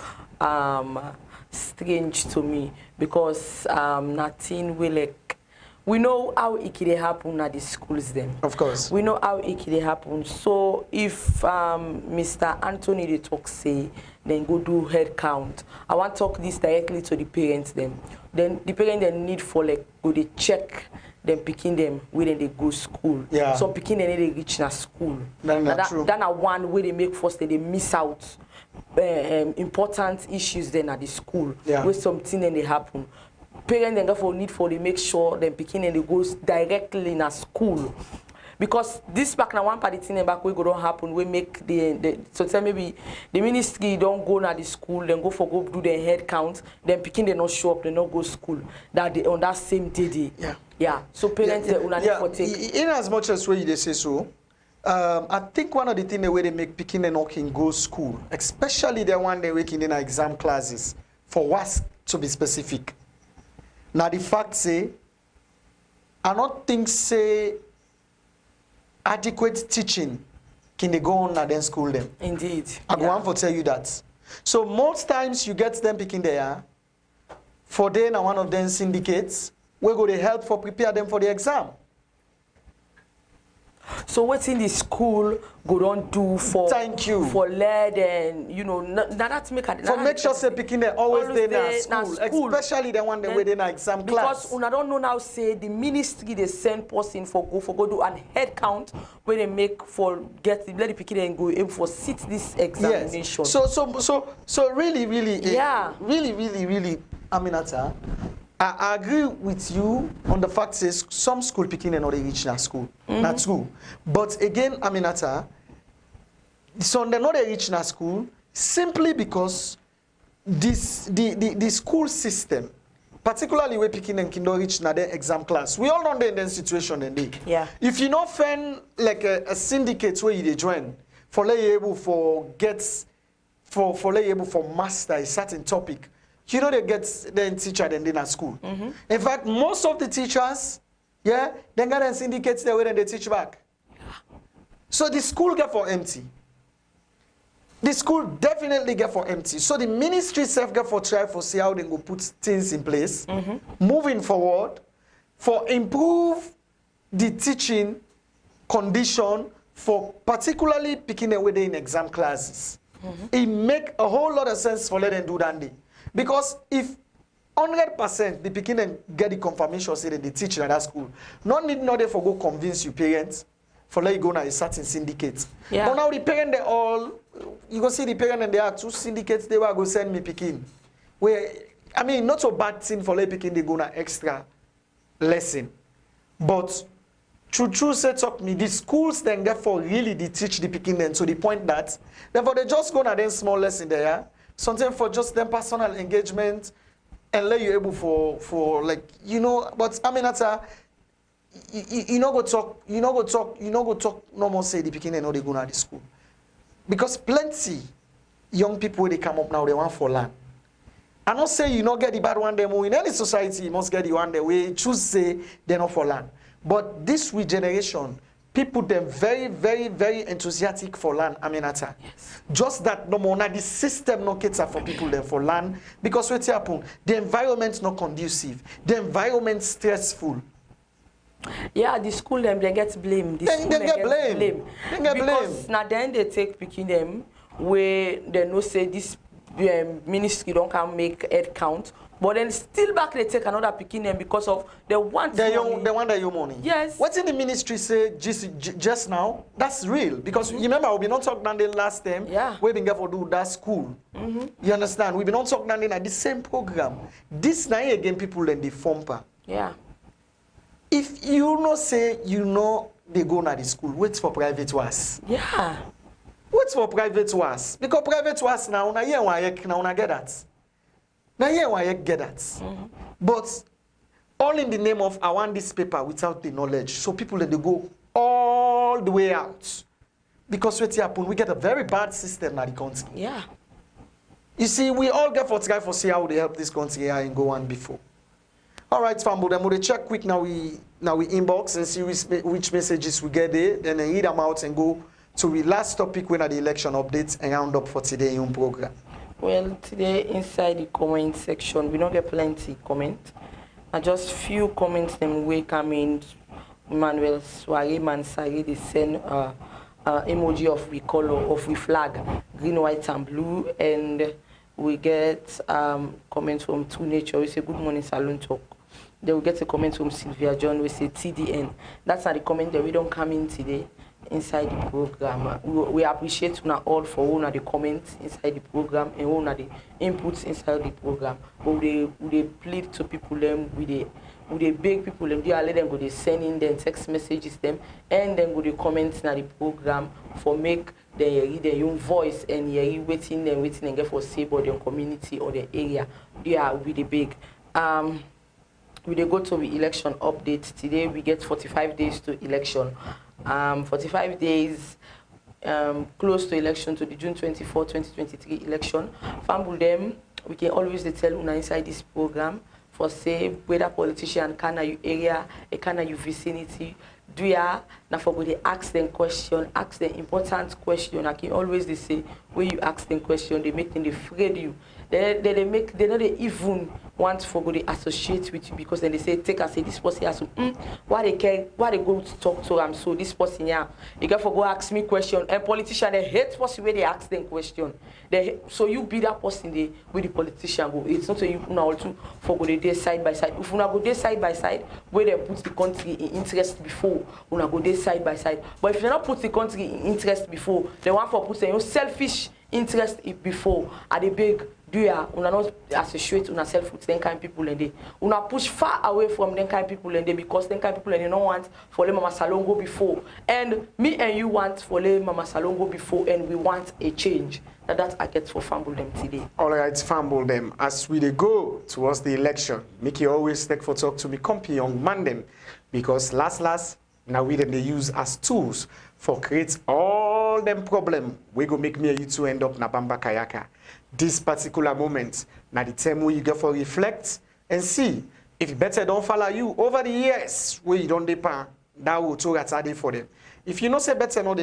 strange to me because nothing will like we know how it can happen at the schools then. Of course. We know how it can happen. So if Mr. Anthony the talk say then go do head count. I want to talk this directly to the parents then. Then the parents then need for like go they check them picking them when they go school. Yeah. So picking them they reach na school. That's true. Then one way they make first they miss out important issues then at the school. Yeah. Where something then they happen. Parents then therefore need for they make sure them picking and they goes directly in a school. Because this back now one part of the thing back we go don't happen, we make so tell maybe the ministry don't go na the school, then go do their head count, then picking they not show up, they not go school. That they, on that same day. Yeah. Yeah. So parents for take in as much as way they say so, I think one of the things the way they make picking and not can go school, especially the one they working in exam classes, for WASC to be specific. Now the fact say, I don't think say adequate teaching can they go on and then school them. Indeed. I go on for tell you that. So most times you get them picking there, for then one of them syndicates, we go to help for prepare them for the exam. So what's in the school go on do for for lead and you know that make a for make sure say picking there always there in school, especially the one that we in exam class. Because I don't know now say the ministry they send person for go do an head count where they make for let the picking and go aim for sit this examination. Yes. So really yeah. really AMINATA, I agree with you on the fact that some school picking and not reach that school. That's true. But again, Aminata, so they're not reach that school simply because the school system, particularly where picking and kinder reach na their exam class. We all know the situation in there. Yeah. If you not find like a syndicate where you join for able for able for master a certain topic, you know they get the teacher then in school. In fact, most of the teachers, yeah, they got a syndicates there where they teach back. So the school get for empty. The school definitely get for empty. So the ministry self get for try for see how they go put things in place, moving forward, for improve the teaching condition for particularly picking away in exam classes. It make a whole lot of sense for let them do that day. Because if 100% the picking and get the confirmation say that they teach in that school, not need no for go convince your parents for let you go na a certain syndicate. Yeah. But now the parent they all, you go see the parent and there are 2 syndicates they will go send me picking. Where I mean not so bad thing for let picking they go na extra lesson. But true say talk me, the schools then get for really they teach the picking them to the point that therefore they just go na then small lesson there. Something for just them personal engagement and let you able for like you know, but Aminata, you know go talk no more say the picking and no they go na the school. Because plenty young people they come up now they want for land. I not say you not get the bad one them in any society you must get the one the way choose say they're not for land. But this regeneration, people them very, very, very enthusiastic for land, Aminata. Yes. Just that no more, the system no cater for people them for land because what happen, the environment not conducive, the environment stressful. Yeah, the school them they get blamed. The They school get blamed. They get because blamed. now then they take picking them where they no say this ministry don't can make head count. But then still back they take another picking them because of they want They want your money. Yes. What did the ministry say just now? That's real. Because you remember we not talking the last time. Yeah. We've been for do that school. You understand? We've been not talking at the same program. This now again people in the former. Yeah. If you know say you know they go na the school, wait for private was. Yeah. Wait for private was. Because private was now na here why now get that. Now here why get that. But all in the name of I want this paper without the knowledge. So people let they go all the way out. Because what happen, we get a very bad system in the country. Yeah. You see, we all get for try for see how they help this country here and go on before. All right, family, then we'll check quick now we inbox and see which messages we get there. Then read them out and go to the last topic when at the election updates and round up for today in program. Well, today inside the comment section, we don't get plenty comment. Just few comments them we come in. Manuel Soare Mansari they send emoji of we color of we flag, green, white, and blue, and we get comments from True Nature. We say good morning, Salone Talk. Then we get a comment from Sylvia John. We say TDN. That's not the comment that we don't come in today inside the program. We appreciate you all for all of the comments inside the program and all of the inputs inside the program. But we plead to people them with the big people them. They let them go. They send in them text messages them and then go the comments in the program for make them hear their own voice and hear waiting and get for say about their community or their area. They are really big. We go to the election update today. We get 45 days to election. 45 days close to election, to the June 24, 2023 election. Famble them, we can always tell una inside this program for say whether politician can you area, can you vicinity, do ya now for go they ask them question, ask them important question. I can always they say when you ask them question, they make them afraid you. They know they even want for go they associate with you because then they say take and say this person has to why they care, why they go to talk to them. So this person here, you got for go ask me question. And politician they hate person where they ask them question. So you be that person they with the politician go. It's not so you now also for go they side by side. If you now go there side by side, where they put the country in interest before, you now go there side by side. But if they not put the country in interest before, they want for put your selfish interest before, are they big? do ya una not associate una self with them kind of people and they una push far away from them kind of people and they because them kind of people and they don't want for let Mama Salone go before, and me and you want for let Mama Salone go before, and we want a change. That I get for fumble them today. All right, fumble them. As we dey go towards the election, Mickey always take for talk to me, compy young man them, because last now we then they use as tools for create all them problem. We go make me and you two end up na Bamba Kayaka. This particular moment, now the time where you get for reflect and see if better don't follow you over the years where you don't depend, that will talk at for them. If you not say better not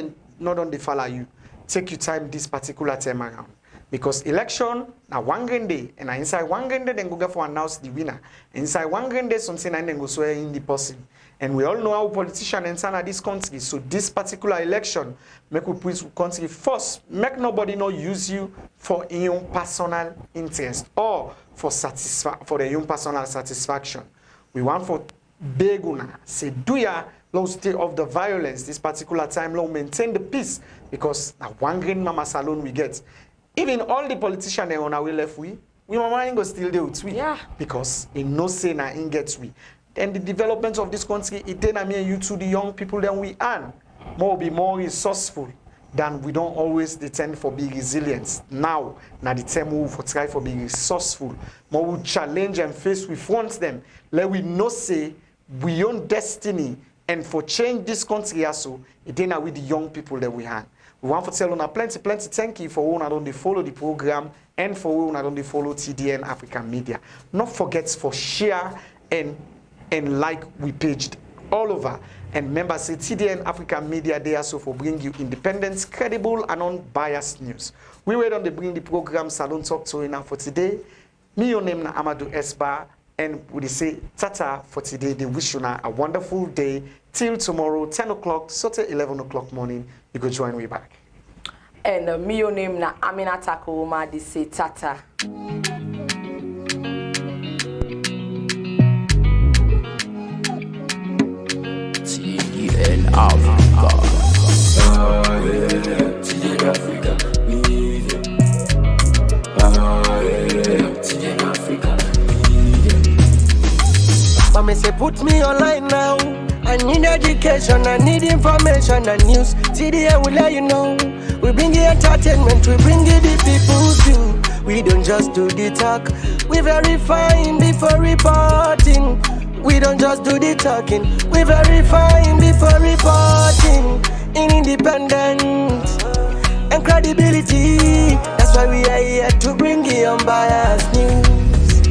on the follow you, take your time this particular time around. Because election, now one grand day, and inside one grand day, then go for announce the winner. Inside one grand day, something and then go swear in the person. And we all know how politicians enter this country. So this particular election, make we put the country first. Make nobody not use you for your personal interest or for the your personal satisfaction. We want for beg una say do ya let's stay off the violence this particular time, let's maintain the peace, because now one green Mama Salone we get. Even all the politicians on our way left we mama ain't go still there with we. Yeah. Because in no say na in gets we. And the development of this country, it then me and you to the young people than we earn. Be more resourceful than we don't always tend for being resilient. Now the time we for try for being resourceful. More we challenge and face we front them. Let we know say we own destiny, and for change this country also, it then with the young people that we have. We want to tell you plenty thank you for who don't follow the program and for who don't follow TDN African Media. Not forget for share and like we paged all over. And remember, say TDN African Media, they also for bring you independent, credible, and unbiased news. We wait on to bring the program Salone Talk to you now for today. Me, your name na AMADU Esbar, and we say tata for today. They wish you now a wonderful day. Till tomorrow, 10 o'clock, Saturday 11 o'clock morning, you go join me back. And me, your name na AMINATA. They say tata. TDN Africa. TDN Africa. TDN Africa. Mama say put me online now. I need education, I need information and news. TDN will let you know. We bring you entertainment, we bring you the people's view. We don't just do the talk, we verifying before reporting. We don't just do the talking, we verifying before reporting. In independence and credibility, that's why we are here to bring you unbiased news.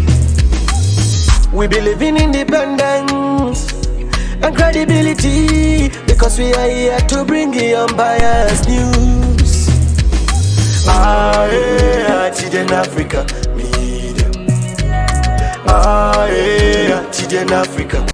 We believe in independence and credibility, because we are here to bring you unbiased news. TDN Africa Media. TDN Africa.